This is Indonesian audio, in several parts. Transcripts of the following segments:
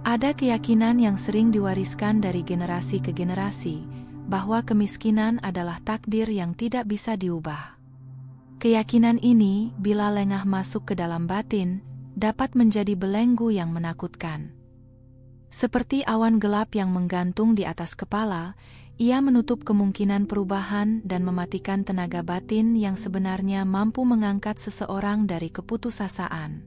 Ada keyakinan yang sering diwariskan dari generasi ke generasi, bahwa kemiskinan adalah takdir yang tidak bisa diubah. Keyakinan ini, bila lengah masuk ke dalam batin, dapat menjadi belenggu yang menakutkan. Seperti awan gelap yang menggantung di atas kepala, ia menutup kemungkinan perubahan dan mematikan tenaga batin yang sebenarnya mampu mengangkat seseorang dari keputusasaan.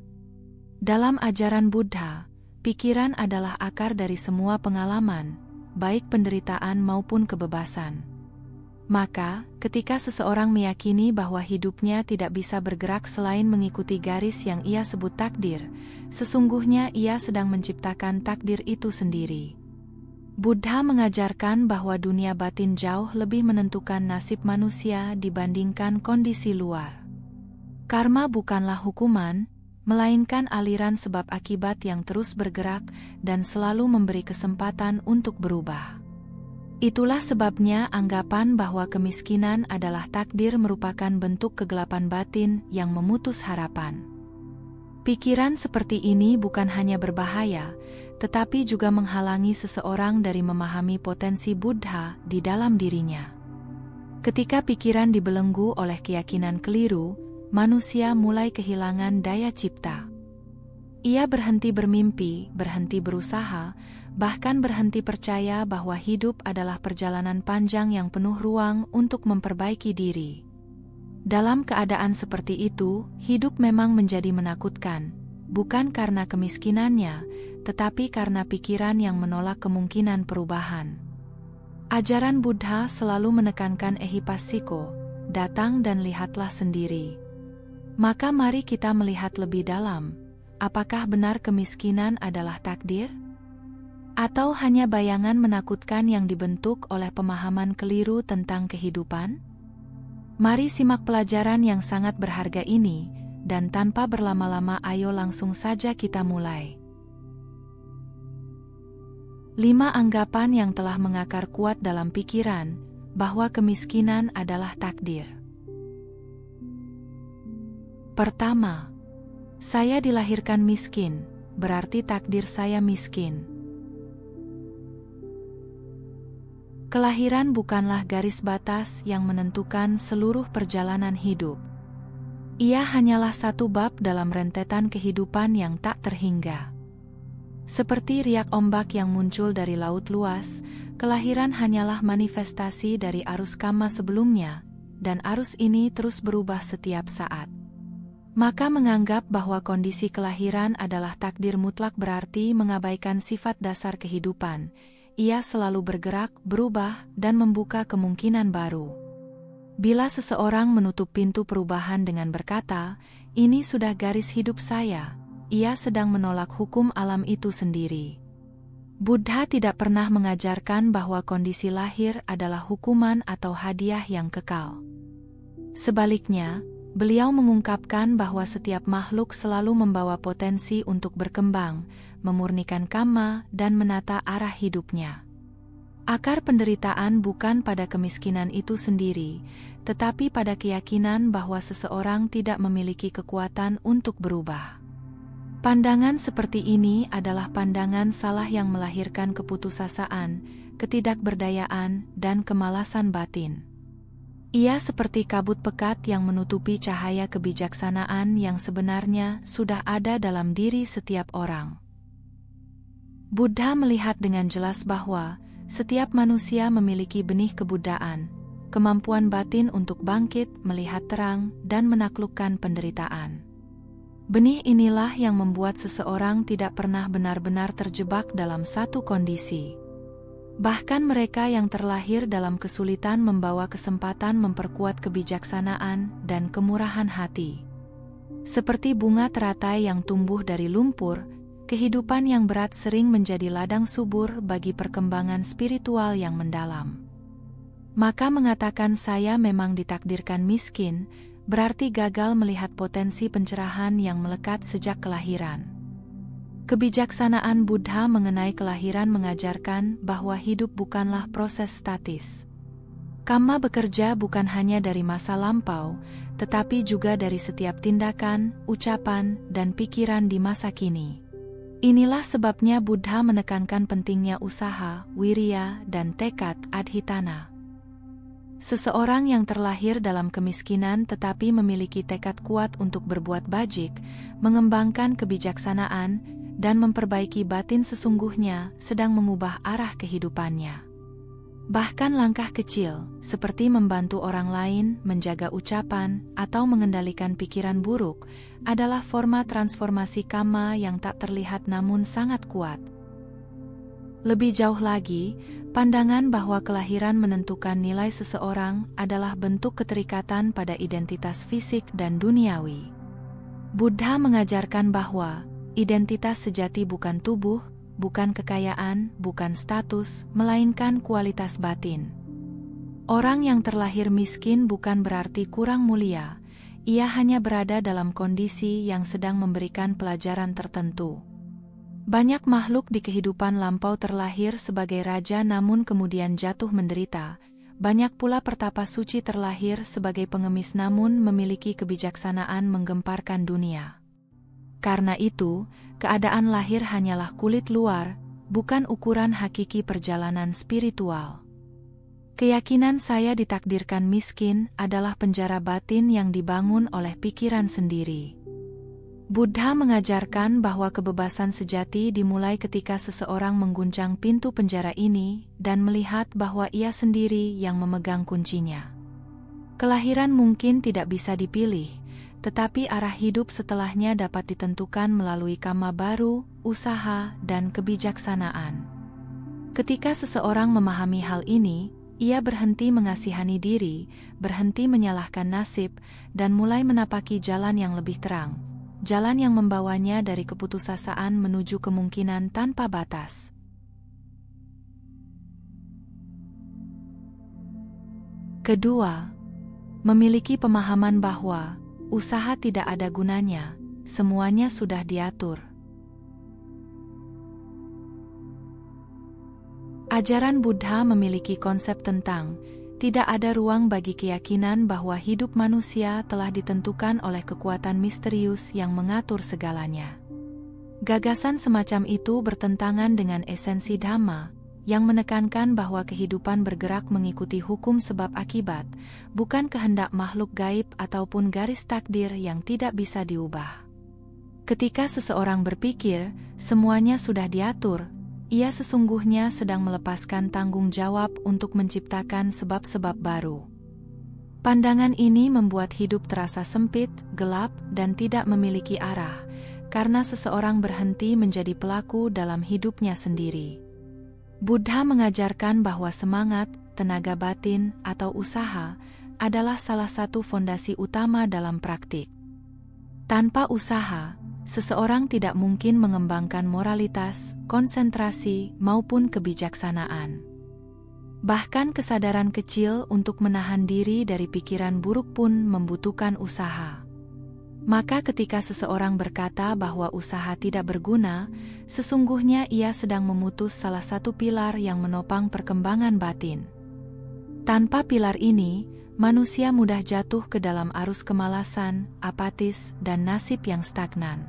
Dalam ajaran Buddha, pikiran adalah akar dari semua pengalaman, baik penderitaan maupun kebebasan. Maka, ketika seseorang meyakini bahwa hidupnya tidak bisa bergerak selain mengikuti garis yang ia sebut takdir, sesungguhnya ia sedang menciptakan takdir itu sendiri. Buddha mengajarkan bahwa dunia batin jauh lebih menentukan nasib manusia dibandingkan kondisi luar. Karma bukanlah hukuman, melainkan aliran sebab akibat yang terus bergerak dan selalu memberi kesempatan untuk berubah. Itulah sebabnya anggapan bahwa kemiskinan adalah takdir merupakan bentuk kegelapan batin yang memutus harapan. Pikiran seperti ini bukan hanya berbahaya, tetapi juga menghalangi seseorang dari memahami potensi Buddha di dalam dirinya. Ketika pikiran dibelenggu oleh keyakinan keliru, manusia mulai kehilangan daya cipta. Ia berhenti bermimpi, berhenti berusaha, bahkan berhenti percaya bahwa hidup adalah perjalanan panjang yang penuh ruang untuk memperbaiki diri. Dalam keadaan seperti itu, hidup memang menjadi menakutkan, bukan karena kemiskinannya, tetapi karena pikiran yang menolak kemungkinan perubahan. Ajaran Buddha selalu menekankan ehipassiko, datang dan lihatlah sendiri. Maka mari kita melihat lebih dalam, apakah benar kemiskinan adalah takdir? Atau hanya bayangan menakutkan yang dibentuk oleh pemahaman keliru tentang kehidupan? Mari simak pelajaran yang sangat berharga ini, dan tanpa berlama-lama ayo langsung saja kita mulai. 5 anggapan yang telah mengakar kuat dalam pikiran, bahwa kemiskinan adalah takdir. Pertama, saya dilahirkan miskin, berarti takdir saya miskin. Kelahiran bukanlah garis batas yang menentukan seluruh perjalanan hidup. Ia hanyalah satu bab dalam rentetan kehidupan yang tak terhingga. Seperti riak ombak yang muncul dari laut luas, kelahiran hanyalah manifestasi dari arus karma sebelumnya, dan arus ini terus berubah setiap saat. Maka menganggap bahwa kondisi kelahiran adalah takdir mutlak berarti mengabaikan sifat dasar kehidupan. Ia selalu bergerak, berubah, dan membuka kemungkinan baru. Bila seseorang menutup pintu perubahan dengan berkata, "Ini sudah garis hidup saya," ia sedang menolak hukum alam itu sendiri. Buddha tidak pernah mengajarkan bahwa kondisi lahir adalah hukuman atau hadiah yang kekal. Sebaliknya, beliau mengungkapkan bahwa setiap makhluk selalu membawa potensi untuk berkembang, memurnikan karma, dan menata arah hidupnya. Akar penderitaan bukan pada kemiskinan itu sendiri, tetapi pada keyakinan bahwa seseorang tidak memiliki kekuatan untuk berubah. Pandangan seperti ini adalah pandangan salah yang melahirkan keputusasaan, ketidakberdayaan, dan kemalasan batin. Ia seperti kabut pekat yang menutupi cahaya kebijaksanaan yang sebenarnya sudah ada dalam diri setiap orang. Buddha melihat dengan jelas bahwa setiap manusia memiliki benih kebuddhaan, kemampuan batin untuk bangkit, melihat terang, dan menaklukkan penderitaan. Benih inilah yang membuat seseorang tidak pernah benar-benar terjebak dalam satu kondisi. Bahkan mereka yang terlahir dalam kesulitan membawa kesempatan memperkuat kebijaksanaan dan kemurahan hati. Seperti bunga teratai yang tumbuh dari lumpur, kehidupan yang berat sering menjadi ladang subur bagi perkembangan spiritual yang mendalam. Maka mengatakan saya memang ditakdirkan miskin, berarti gagal melihat potensi pencerahan yang melekat sejak kelahiran. Kebijaksanaan Buddha mengenai kelahiran mengajarkan bahwa hidup bukanlah proses statis. Karma bekerja bukan hanya dari masa lampau, tetapi juga dari setiap tindakan, ucapan, dan pikiran di masa kini. Inilah sebabnya Buddha menekankan pentingnya usaha, wirya, dan tekad adhitana. Seseorang yang terlahir dalam kemiskinan tetapi memiliki tekad kuat untuk berbuat bajik, mengembangkan kebijaksanaan, dan memperbaiki batin sesungguhnya sedang mengubah arah kehidupannya. Bahkan langkah kecil, seperti membantu orang lain, menjaga ucapan, atau mengendalikan pikiran buruk, adalah forma transformasi karma yang tak terlihat namun sangat kuat. Lebih jauh lagi, pandangan bahwa kelahiran menentukan nilai seseorang adalah bentuk keterikatan pada identitas fisik dan duniawi. Buddha mengajarkan bahwa identitas sejati bukan tubuh, bukan kekayaan, bukan status, melainkan kualitas batin. Orang yang terlahir miskin bukan berarti kurang mulia, ia hanya berada dalam kondisi yang sedang memberikan pelajaran tertentu. Banyak makhluk di kehidupan lampau terlahir sebagai raja namun kemudian jatuh menderita. Banyak pula pertapa suci terlahir sebagai pengemis namun memiliki kebijaksanaan menggemparkan dunia. Karena itu, keadaan lahir hanyalah kulit luar, bukan ukuran hakiki perjalanan spiritual. Keyakinan saya ditakdirkan miskin adalah penjara batin yang dibangun oleh pikiran sendiri. Buddha mengajarkan bahwa kebebasan sejati dimulai ketika seseorang mengguncang pintu penjara ini dan melihat bahwa ia sendiri yang memegang kuncinya. Kelahiran mungkin tidak bisa dipilih, tetapi arah hidup setelahnya dapat ditentukan melalui karma baru, usaha, dan kebijaksanaan. Ketika seseorang memahami hal ini, ia berhenti mengasihani diri, berhenti menyalahkan nasib, dan mulai menapaki jalan yang lebih terang, jalan yang membawanya dari keputusasaan menuju kemungkinan tanpa batas. Kedua, memiliki pemahaman bahwa usaha tidak ada gunanya, semuanya sudah diatur. Ajaran Buddha memiliki konsep tentang tidak ada ruang bagi keyakinan bahwa hidup manusia telah ditentukan oleh kekuatan misterius yang mengatur segalanya. Gagasan semacam itu bertentangan dengan esensi Dhamma, yang menekankan bahwa kehidupan bergerak mengikuti hukum sebab akibat, bukan kehendak makhluk gaib ataupun garis takdir yang tidak bisa diubah. Ketika seseorang berpikir, semuanya sudah diatur, ia sesungguhnya sedang melepaskan tanggung jawab untuk menciptakan sebab-sebab baru. Pandangan ini membuat hidup terasa sempit, gelap, dan tidak memiliki arah, karena seseorang berhenti menjadi pelaku dalam hidupnya sendiri. Buddha mengajarkan bahwa semangat, tenaga batin, atau usaha adalah salah satu fondasi utama dalam praktik. Tanpa usaha, seseorang tidak mungkin mengembangkan moralitas, konsentrasi, maupun kebijaksanaan. Bahkan kesadaran kecil untuk menahan diri dari pikiran buruk pun membutuhkan usaha. Maka ketika seseorang berkata bahwa usaha tidak berguna, sesungguhnya ia sedang memutus salah satu pilar yang menopang perkembangan batin. Tanpa pilar ini, manusia mudah jatuh ke dalam arus kemalasan, apatis, dan nasib yang stagnan.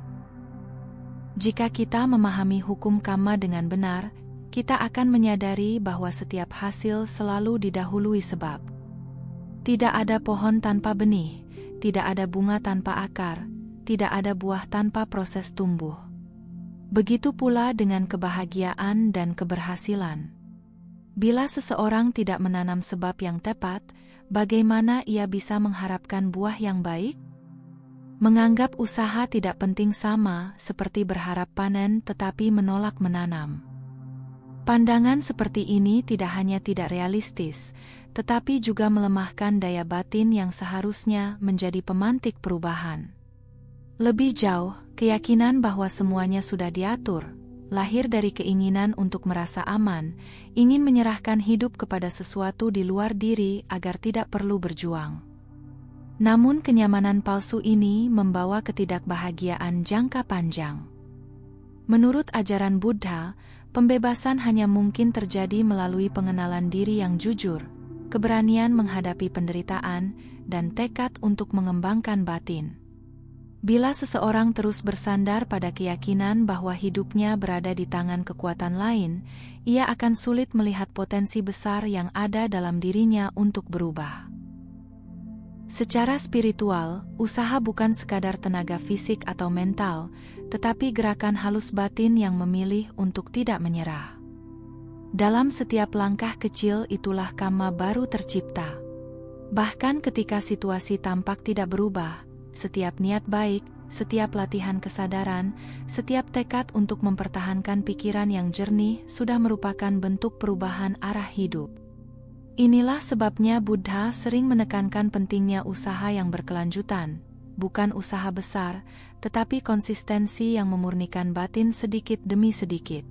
Jika kita memahami hukum karma dengan benar, kita akan menyadari bahwa setiap hasil selalu didahului sebab. Tidak ada pohon tanpa benih, tidak ada bunga tanpa akar, tidak ada buah tanpa proses tumbuh. Begitu pula dengan kebahagiaan dan keberhasilan. Bila seseorang tidak menanam sebab yang tepat, bagaimana ia bisa mengharapkan buah yang baik? Menganggap usaha tidak penting sama seperti berharap panen tetapi menolak menanam. Pandangan seperti ini tidak hanya tidak realistis, tetapi juga melemahkan daya batin yang seharusnya menjadi pemantik perubahan. Lebih jauh, keyakinan bahwa semuanya sudah diatur, lahir dari keinginan untuk merasa aman, ingin menyerahkan hidup kepada sesuatu di luar diri agar tidak perlu berjuang. Namun kenyamanan palsu ini membawa ketidakbahagiaan jangka panjang. Menurut ajaran Buddha, pembebasan hanya mungkin terjadi melalui pengenalan diri yang jujur, keberanian menghadapi penderitaan, dan tekad untuk mengembangkan batin. Bila seseorang terus bersandar pada keyakinan bahwa hidupnya berada di tangan kekuatan lain, ia akan sulit melihat potensi besar yang ada dalam dirinya untuk berubah. Secara spiritual, usaha bukan sekadar tenaga fisik atau mental, tetapi gerakan halus batin yang memilih untuk tidak menyerah. Dalam setiap langkah kecil itulah karma baru tercipta. Bahkan ketika situasi tampak tidak berubah, setiap niat baik, setiap latihan kesadaran, setiap tekad untuk mempertahankan pikiran yang jernih sudah merupakan bentuk perubahan arah hidup. Inilah sebabnya Buddha sering menekankan pentingnya usaha yang berkelanjutan, bukan usaha besar, tetapi konsistensi yang memurnikan batin sedikit demi sedikit.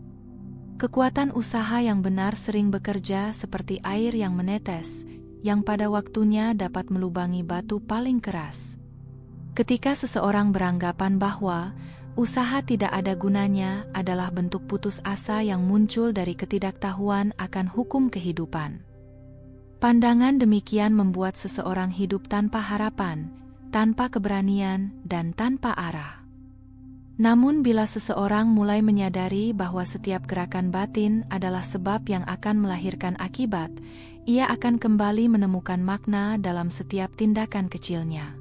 Kekuatan usaha yang benar sering bekerja seperti air yang menetes, yang pada waktunya dapat melubangi batu paling keras. Ketika seseorang beranggapan bahwa usaha tidak ada gunanya adalah bentuk putus asa yang muncul dari ketidaktahuan akan hukum kehidupan. Pandangan demikian membuat seseorang hidup tanpa harapan, tanpa keberanian, dan tanpa arah. Namun bila seseorang mulai menyadari bahwa setiap gerakan batin adalah sebab yang akan melahirkan akibat, ia akan kembali menemukan makna dalam setiap tindakan kecilnya.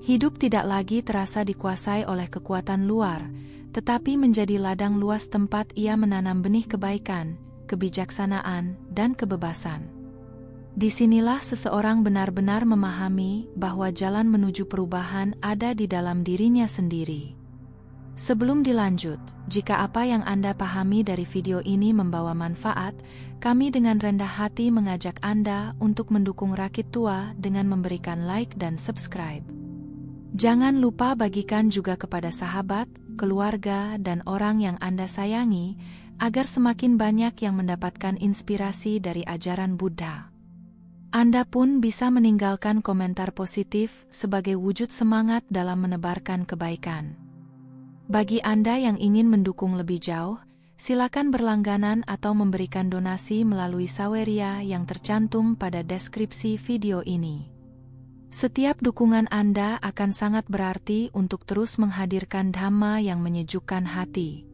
Hidup tidak lagi terasa dikuasai oleh kekuatan luar, tetapi menjadi ladang luas tempat ia menanam benih kebaikan, kebijaksanaan, dan kebebasan. Disinilah seseorang benar-benar memahami bahwa jalan menuju perubahan ada di dalam dirinya sendiri. Sebelum dilanjut, jika apa yang Anda pahami dari video ini membawa manfaat, kami dengan rendah hati mengajak Anda untuk mendukung Rakit Tua dengan memberikan like dan subscribe. Jangan lupa bagikan juga kepada sahabat, keluarga, dan orang yang Anda sayangi, agar semakin banyak yang mendapatkan inspirasi dari ajaran Buddha. Anda pun bisa meninggalkan komentar positif sebagai wujud semangat dalam menebarkan kebaikan. Bagi Anda yang ingin mendukung lebih jauh, silakan berlangganan atau memberikan donasi melalui saweria yang tercantum pada deskripsi video ini. Setiap dukungan Anda akan sangat berarti untuk terus menghadirkan dhamma yang menyejukkan hati.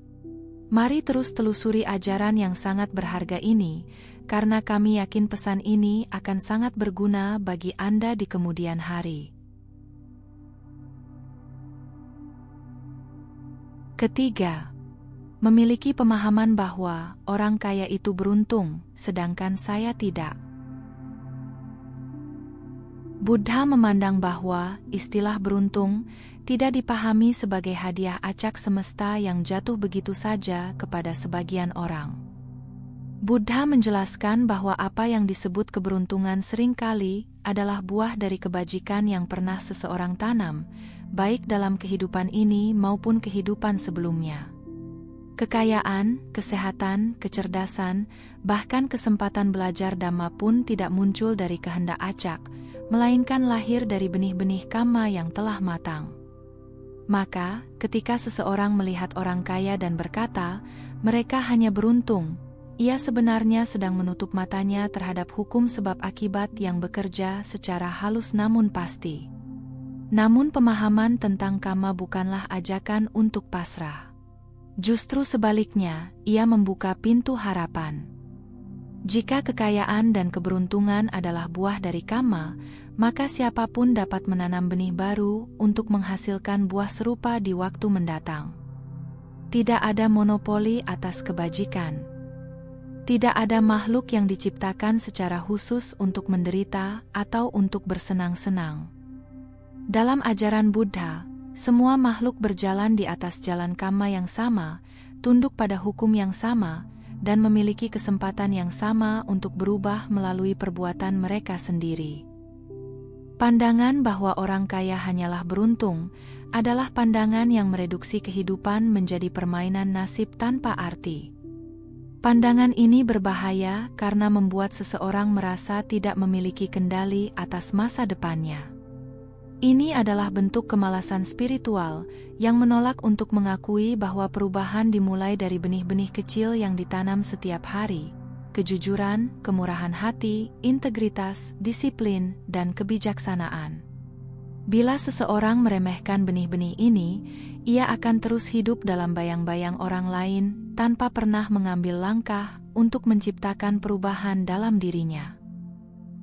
Mari terus telusuri ajaran yang sangat berharga ini, karena kami yakin pesan ini akan sangat berguna bagi Anda di kemudian hari. Ketiga, memiliki pemahaman bahwa orang kaya itu beruntung, sedangkan saya tidak. Buddha memandang bahwa istilah beruntung tidak dipahami sebagai hadiah acak semesta yang jatuh begitu saja kepada sebagian orang. Buddha menjelaskan bahwa apa yang disebut keberuntungan seringkali adalah buah dari kebajikan yang pernah seseorang tanam, baik dalam kehidupan ini maupun kehidupan sebelumnya. Kekayaan, kesehatan, kecerdasan, bahkan kesempatan belajar dhamma pun tidak muncul dari kehendak acak, melainkan lahir dari benih-benih karma yang telah matang. Maka, ketika seseorang melihat orang kaya dan berkata, mereka hanya beruntung, ia sebenarnya sedang menutup matanya terhadap hukum sebab akibat yang bekerja secara halus namun pasti. Namun pemahaman tentang karma bukanlah ajakan untuk pasrah. Justru sebaliknya, ia membuka pintu harapan. Jika kekayaan dan keberuntungan adalah buah dari karma, maka siapapun dapat menanam benih baru untuk menghasilkan buah serupa di waktu mendatang. Tidak ada monopoli atas kebajikan. Tidak ada makhluk yang diciptakan secara khusus untuk menderita atau untuk bersenang-senang. Dalam ajaran Buddha, semua makhluk berjalan di atas jalan karma yang sama, tunduk pada hukum yang sama, dan memiliki kesempatan yang sama untuk berubah melalui perbuatan mereka sendiri. Pandangan bahwa orang kaya hanyalah beruntung adalah pandangan yang mereduksi kehidupan menjadi permainan nasib tanpa arti. Pandangan ini berbahaya karena membuat seseorang merasa tidak memiliki kendali atas masa depannya. Ini adalah bentuk kemalasan spiritual yang menolak untuk mengakui bahwa perubahan dimulai dari benih-benih kecil yang ditanam setiap hari. Kejujuran, kemurahan hati, integritas, disiplin, dan kebijaksanaan. Bila seseorang meremehkan benih-benih ini, ia akan terus hidup dalam bayang-bayang orang lain tanpa pernah mengambil langkah untuk menciptakan perubahan dalam dirinya.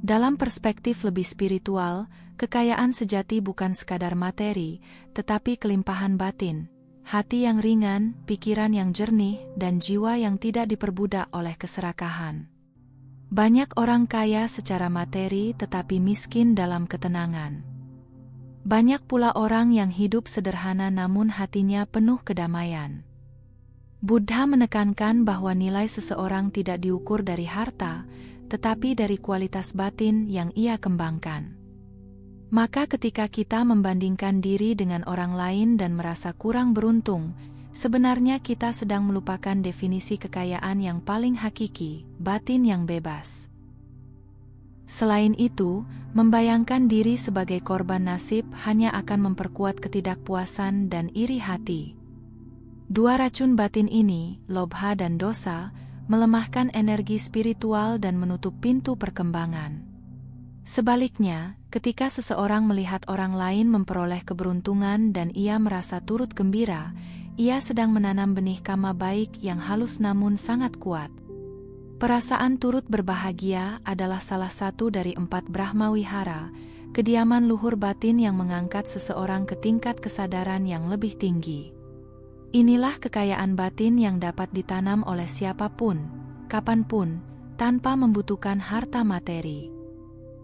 Dalam perspektif lebih spiritual, kekayaan sejati bukan sekadar materi, tetapi kelimpahan batin, hati yang ringan, pikiran yang jernih, dan jiwa yang tidak diperbudak oleh keserakahan. Banyak orang kaya secara materi tetapi miskin dalam ketenangan. Banyak pula orang yang hidup sederhana namun hatinya penuh kedamaian. Buddha menekankan bahwa nilai seseorang tidak diukur dari harta, tetapi dari kualitas batin yang ia kembangkan. Maka ketika kita membandingkan diri dengan orang lain dan merasa kurang beruntung, sebenarnya kita sedang melupakan definisi kekayaan yang paling hakiki, batin yang bebas. Selain itu, membayangkan diri sebagai korban nasib hanya akan memperkuat ketidakpuasan dan iri hati. Dua racun batin ini, lobha dan dosa, melemahkan energi spiritual dan menutup pintu perkembangan. Sebaliknya, ketika seseorang melihat orang lain memperoleh keberuntungan dan ia merasa turut gembira, ia sedang menanam benih karma baik yang halus namun sangat kuat. Perasaan turut berbahagia adalah salah satu dari 4 Brahma Wihara, kediaman luhur batin yang mengangkat seseorang ke tingkat kesadaran yang lebih tinggi. Inilah kekayaan batin yang dapat ditanam oleh siapapun, kapanpun, tanpa membutuhkan harta materi.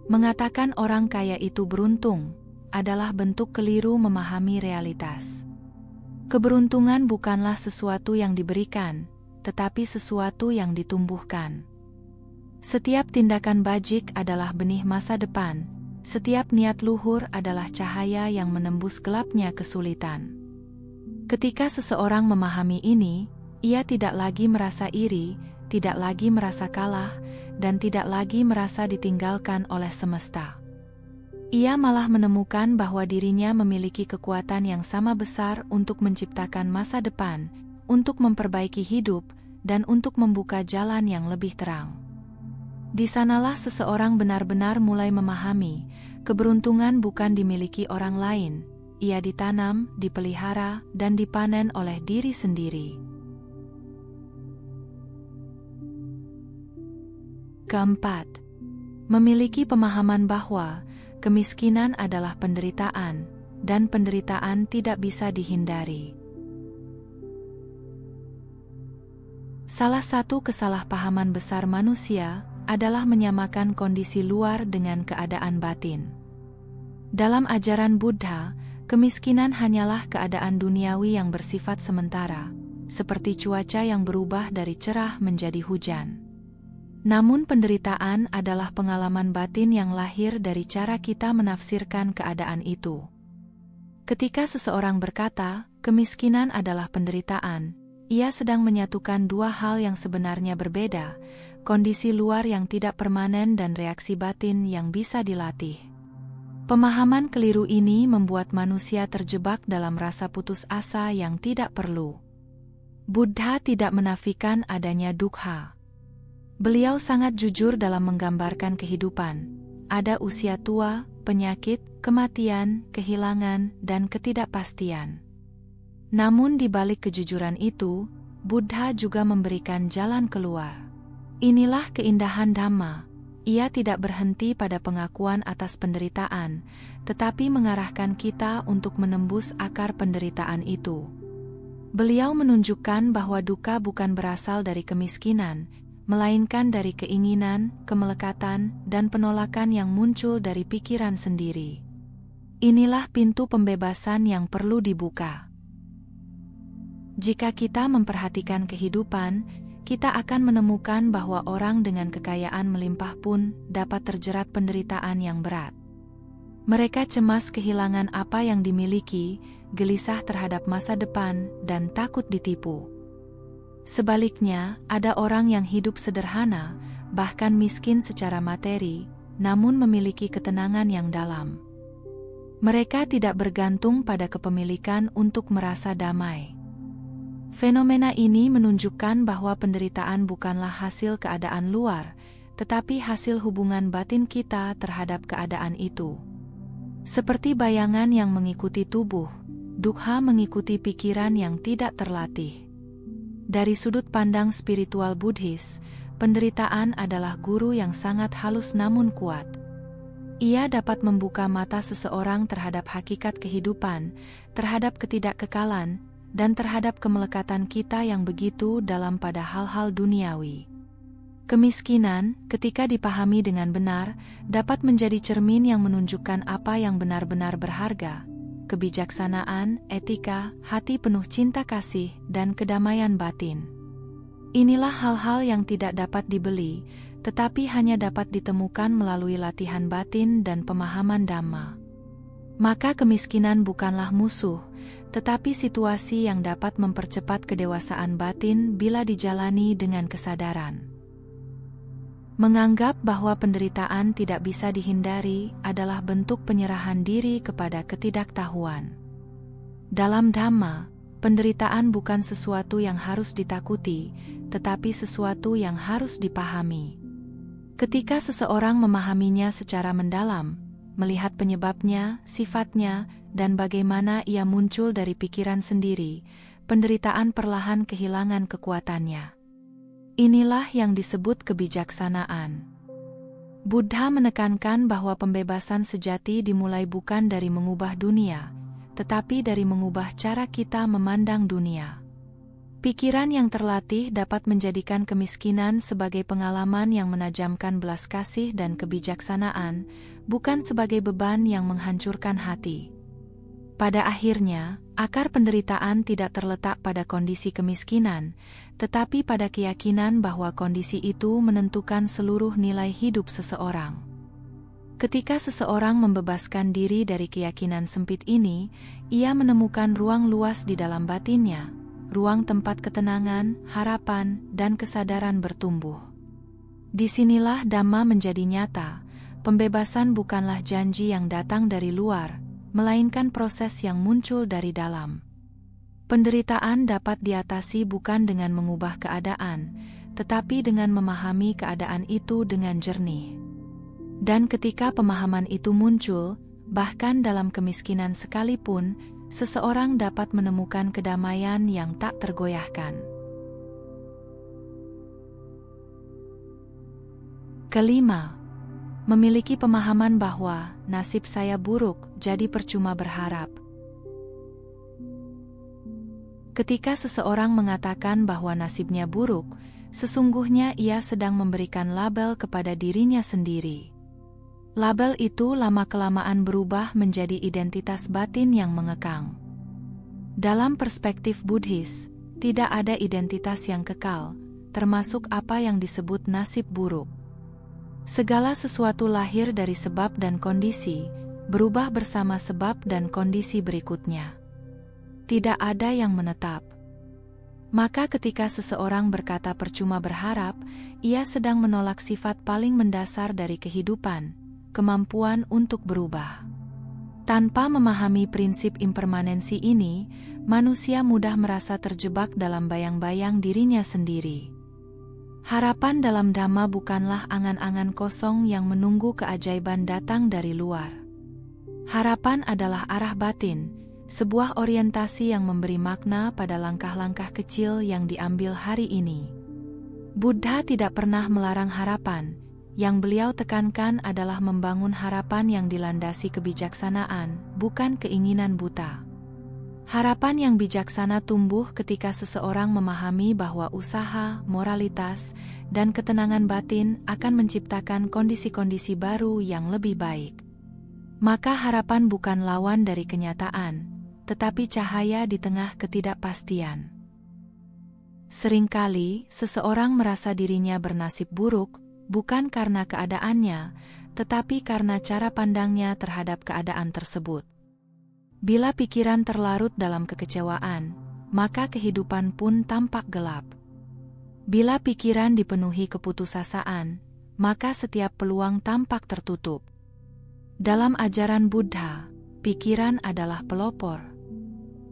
Mengatakan orang kaya itu beruntung adalah bentuk keliru memahami realitas. Keberuntungan bukanlah sesuatu yang diberikan, tetapi sesuatu yang ditumbuhkan. Setiap tindakan bajik adalah benih masa depan, setiap niat luhur adalah cahaya yang menembus gelapnya kesulitan. Ketika seseorang memahami ini, ia tidak lagi merasa iri, tidak lagi merasa kalah, dan tidak lagi merasa ditinggalkan oleh semesta. Ia malah menemukan bahwa dirinya memiliki kekuatan yang sama besar untuk menciptakan masa depan, untuk memperbaiki hidup, dan untuk membuka jalan yang lebih terang. Di sanalah seseorang benar-benar mulai memahami, keberuntungan bukan dimiliki orang lain, ia ditanam, dipelihara, dan dipanen oleh diri sendiri. Keempat, memiliki pemahaman bahwa kemiskinan adalah penderitaan, dan penderitaan tidak bisa dihindari. Salah satu kesalahpahaman besar manusia adalah menyamakan kondisi luar dengan keadaan batin. Dalam ajaran Buddha, kemiskinan hanyalah keadaan duniawi yang bersifat sementara, seperti cuaca yang berubah dari cerah menjadi hujan. Namun penderitaan adalah pengalaman batin yang lahir dari cara kita menafsirkan keadaan itu. Ketika seseorang berkata, kemiskinan adalah penderitaan, ia sedang menyatukan dua hal yang sebenarnya berbeda, kondisi luar yang tidak permanen dan reaksi batin yang bisa dilatih. Pemahaman keliru ini membuat manusia terjebak dalam rasa putus asa yang tidak perlu. Buddha tidak menafikan adanya dukkha. Beliau sangat jujur dalam menggambarkan kehidupan. Ada usia tua, penyakit, kematian, kehilangan, dan ketidakpastian. Namun di balik kejujuran itu, Buddha juga memberikan jalan keluar. Inilah keindahan Dhamma. Ia tidak berhenti pada pengakuan atas penderitaan, tetapi mengarahkan kita untuk menembus akar penderitaan itu. Beliau menunjukkan bahwa duka bukan berasal dari kemiskinan, melainkan dari keinginan, kemelekatan, dan penolakan yang muncul dari pikiran sendiri. Inilah pintu pembebasan yang perlu dibuka. Jika kita memperhatikan kehidupan, kita akan menemukan bahwa orang dengan kekayaan melimpah pun dapat terjerat penderitaan yang berat. Mereka cemas kehilangan apa yang dimiliki, gelisah terhadap masa depan, dan takut ditipu. Sebaliknya, ada orang yang hidup sederhana, bahkan miskin secara materi, namun memiliki ketenangan yang dalam. Mereka tidak bergantung pada kepemilikan untuk merasa damai. Fenomena ini menunjukkan bahwa penderitaan bukanlah hasil keadaan luar, tetapi hasil hubungan batin kita terhadap keadaan itu. Seperti bayangan yang mengikuti tubuh, dukkha mengikuti pikiran yang tidak terlatih. Dari sudut pandang spiritual Buddhis, penderitaan adalah guru yang sangat halus namun kuat. Ia dapat membuka mata seseorang terhadap hakikat kehidupan, terhadap ketidakkekalan, dan terhadap kemelekatan kita yang begitu dalam pada hal-hal duniawi. Kemiskinan, ketika dipahami dengan benar, dapat menjadi cermin yang menunjukkan apa yang benar-benar berharga: kebijaksanaan, etika, hati penuh cinta kasih, dan kedamaian batin. Inilah hal-hal yang tidak dapat dibeli, tetapi hanya dapat ditemukan melalui latihan batin dan pemahaman Dhamma. Maka kemiskinan bukanlah musuh, tetapi situasi yang dapat mempercepat kedewasaan batin bila dijalani dengan kesadaran. Menganggap bahwa penderitaan tidak bisa dihindari adalah bentuk penyerahan diri kepada ketidaktahuan. Dalam Dhamma, penderitaan bukan sesuatu yang harus ditakuti, tetapi sesuatu yang harus dipahami. Ketika seseorang memahaminya secara mendalam, melihat penyebabnya, sifatnya, dan bagaimana ia muncul dari pikiran sendiri, penderitaan perlahan kehilangan kekuatannya. Inilah yang disebut kebijaksanaan. Buddha menekankan bahwa pembebasan sejati dimulai bukan dari mengubah dunia, tetapi dari mengubah cara kita memandang dunia. Pikiran yang terlatih dapat menjadikan kemiskinan sebagai pengalaman yang menajamkan belas kasih dan kebijaksanaan, bukan sebagai beban yang menghancurkan hati. Pada akhirnya, akar penderitaan tidak terletak pada kondisi kemiskinan, tetapi pada keyakinan bahwa kondisi itu menentukan seluruh nilai hidup seseorang. Ketika seseorang membebaskan diri dari keyakinan sempit ini, ia menemukan ruang luas di dalam batinnya, ruang tempat ketenangan, harapan, dan kesadaran bertumbuh. Disinilah Dhamma menjadi nyata. Pembebasan bukanlah janji yang datang dari luar, melainkan proses yang muncul dari dalam. Penderitaan dapat diatasi bukan dengan mengubah keadaan, tetapi dengan memahami keadaan itu dengan jernih. Dan ketika pemahaman itu muncul, bahkan dalam kemiskinan sekalipun, seseorang dapat menemukan kedamaian yang tak tergoyahkan. Kelima, memiliki pemahaman bahwa nasib saya buruk, jadi percuma berharap. Ketika seseorang mengatakan bahwa nasibnya buruk, sesungguhnya ia sedang memberikan label kepada dirinya sendiri. Label itu lama-kelamaan berubah menjadi identitas batin yang mengekang. Dalam perspektif Buddhis, tidak ada identitas yang kekal, termasuk apa yang disebut nasib buruk. Segala sesuatu lahir dari sebab dan kondisi, berubah bersama sebab dan kondisi berikutnya. Tidak ada yang menetap. Maka ketika seseorang berkata percuma berharap, ia sedang menolak sifat paling mendasar dari kehidupan, kemampuan untuk berubah. Tanpa memahami prinsip impermanensi ini, manusia mudah merasa terjebak dalam bayang-bayang dirinya sendiri. Harapan dalam Dhamma bukanlah angan-angan kosong yang menunggu keajaiban datang dari luar. Harapan adalah arah batin, sebuah orientasi yang memberi makna pada langkah-langkah kecil yang diambil hari ini. Buddha tidak pernah melarang harapan. Yang beliau tekankan adalah membangun harapan yang dilandasi kebijaksanaan, bukan keinginan buta. Harapan yang bijaksana tumbuh ketika seseorang memahami bahwa usaha, moralitas, dan ketenangan batin akan menciptakan kondisi-kondisi baru yang lebih baik. Maka harapan bukan lawan dari kenyataan, tetapi cahaya di tengah ketidakpastian. Seringkali, seseorang merasa dirinya bernasib buruk, bukan karena keadaannya, tetapi karena cara pandangnya terhadap keadaan tersebut. Bila pikiran terlarut dalam kekecewaan, maka kehidupan pun tampak gelap. Bila pikiran dipenuhi keputusasaan, maka setiap peluang tampak tertutup. Dalam ajaran Buddha, pikiran adalah pelopor.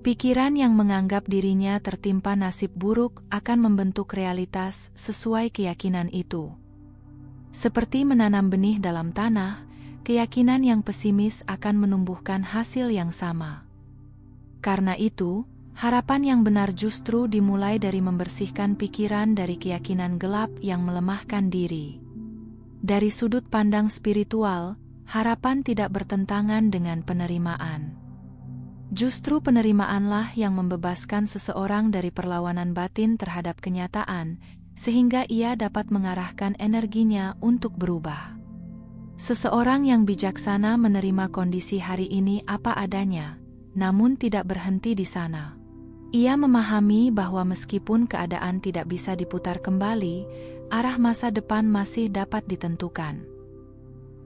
Pikiran yang menganggap dirinya tertimpa nasib buruk akan membentuk realitas sesuai keyakinan itu. Seperti menanam benih dalam tanah, keyakinan yang pesimis akan menumbuhkan hasil yang sama. Karena itu, harapan yang benar justru dimulai dari membersihkan pikiran dari keyakinan gelap yang melemahkan diri. Dari sudut pandang spiritual, harapan tidak bertentangan dengan penerimaan. Justru penerimaanlah yang membebaskan seseorang dari perlawanan batin terhadap kenyataan, sehingga ia dapat mengarahkan energinya untuk berubah. Seseorang yang bijaksana menerima kondisi hari ini apa adanya, namun tidak berhenti di sana. Ia memahami bahwa meskipun keadaan tidak bisa diputar kembali, arah masa depan masih dapat ditentukan.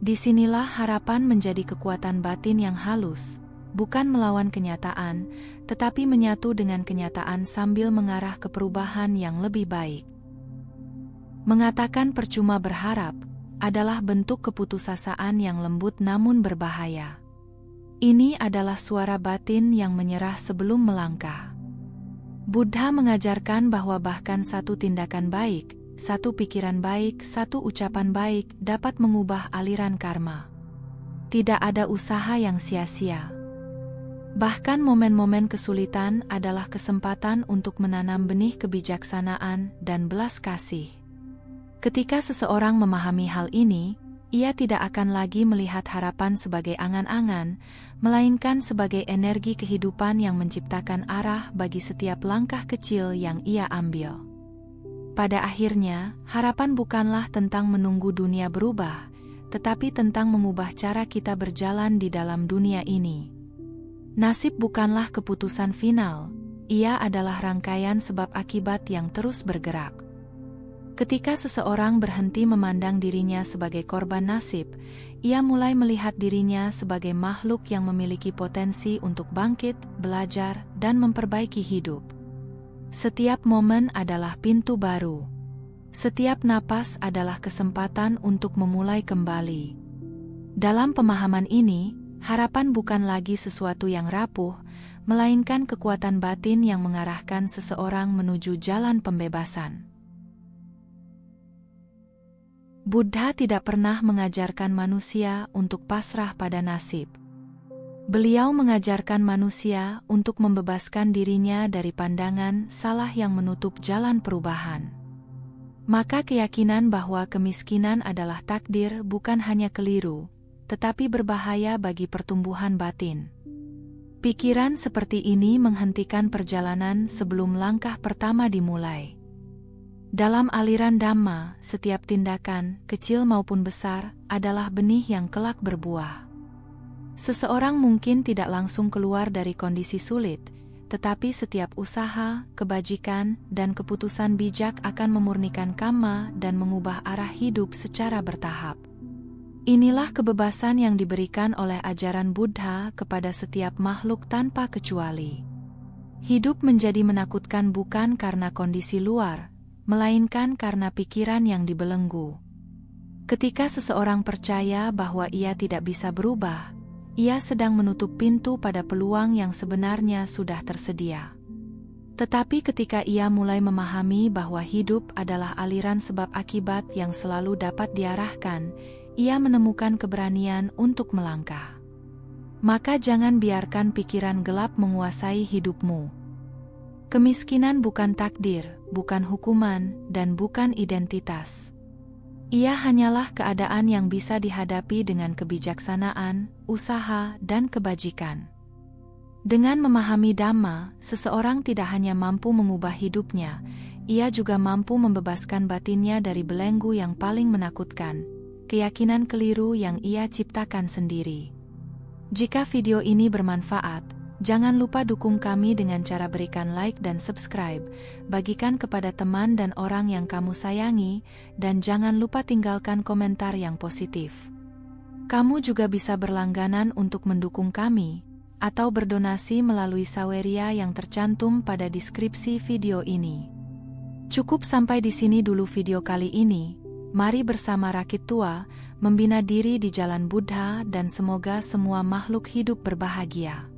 Disinilah harapan menjadi kekuatan batin yang halus, bukan melawan kenyataan, tetapi menyatu dengan kenyataan sambil mengarah ke perubahan yang lebih baik. Mengatakan percuma berharap adalah bentuk keputusasaan yang lembut namun berbahaya. Ini adalah suara batin yang menyerah sebelum melangkah. Buddha mengajarkan bahwa bahkan satu tindakan baik, satu pikiran baik, satu ucapan baik dapat mengubah aliran karma. Tidak ada usaha yang sia-sia. Bahkan momen-momen kesulitan adalah kesempatan untuk menanam benih kebijaksanaan dan belas kasih. Ketika seseorang memahami hal ini, ia tidak akan lagi melihat harapan sebagai angan-angan, melainkan sebagai energi kehidupan yang menciptakan arah bagi setiap langkah kecil yang ia ambil. Pada akhirnya, harapan bukanlah tentang menunggu dunia berubah, tetapi tentang mengubah cara kita berjalan di dalam dunia ini. Nasib bukanlah keputusan final, ia adalah rangkaian sebab akibat yang terus bergerak. Ketika seseorang berhenti memandang dirinya sebagai korban nasib, ia mulai melihat dirinya sebagai makhluk yang memiliki potensi untuk bangkit, belajar, dan memperbaiki hidup. Setiap momen adalah pintu baru. Setiap napas adalah kesempatan untuk memulai kembali. Dalam pemahaman ini, harapan bukan lagi sesuatu yang rapuh, melainkan kekuatan batin yang mengarahkan seseorang menuju jalan pembebasan. Buddha tidak pernah mengajarkan manusia untuk pasrah pada nasib. Beliau mengajarkan manusia untuk membebaskan dirinya dari pandangan salah yang menutup jalan perubahan. Maka keyakinan bahwa kemiskinan adalah takdir bukan hanya keliru, tetapi berbahaya bagi pertumbuhan batin. Pikiran seperti ini menghentikan perjalanan sebelum langkah pertama dimulai. Dalam aliran Dhamma, setiap tindakan, kecil maupun besar, adalah benih yang kelak berbuah. Seseorang mungkin tidak langsung keluar dari kondisi sulit, tetapi setiap usaha, kebajikan, dan keputusan bijak akan memurnikan kamma dan mengubah arah hidup secara bertahap. Inilah kebebasan yang diberikan oleh ajaran Buddha kepada setiap makhluk tanpa kecuali. Hidup menjadi menakutkan bukan karena kondisi luar, melainkan karena pikiran yang dibelenggu. Ketika seseorang percaya bahwa ia tidak bisa berubah, ia sedang menutup pintu pada peluang yang sebenarnya sudah tersedia. Tetapi ketika ia mulai memahami bahwa hidup adalah aliran sebab akibat yang selalu dapat diarahkan, ia menemukan keberanian untuk melangkah. Maka jangan biarkan pikiran gelap menguasai hidupmu. Kemiskinan bukan takdir, bukan hukuman, dan bukan identitas. Ia hanyalah keadaan yang bisa dihadapi dengan kebijaksanaan, usaha, dan kebajikan. Dengan memahami Dhamma, seseorang tidak hanya mampu mengubah hidupnya, ia juga mampu membebaskan batinnya dari belenggu yang paling menakutkan, keyakinan keliru yang ia ciptakan sendiri. Jika video ini bermanfaat, jangan lupa dukung kami dengan cara berikan like dan subscribe, bagikan kepada teman dan orang yang kamu sayangi, dan jangan lupa tinggalkan komentar yang positif. Kamu juga bisa berlangganan untuk mendukung kami, atau berdonasi melalui saweria yang tercantum pada deskripsi video ini. Cukup sampai di sini dulu video kali ini. Mari bersama Rakit Tua, membina diri di jalan Buddha dan semoga semua makhluk hidup berbahagia.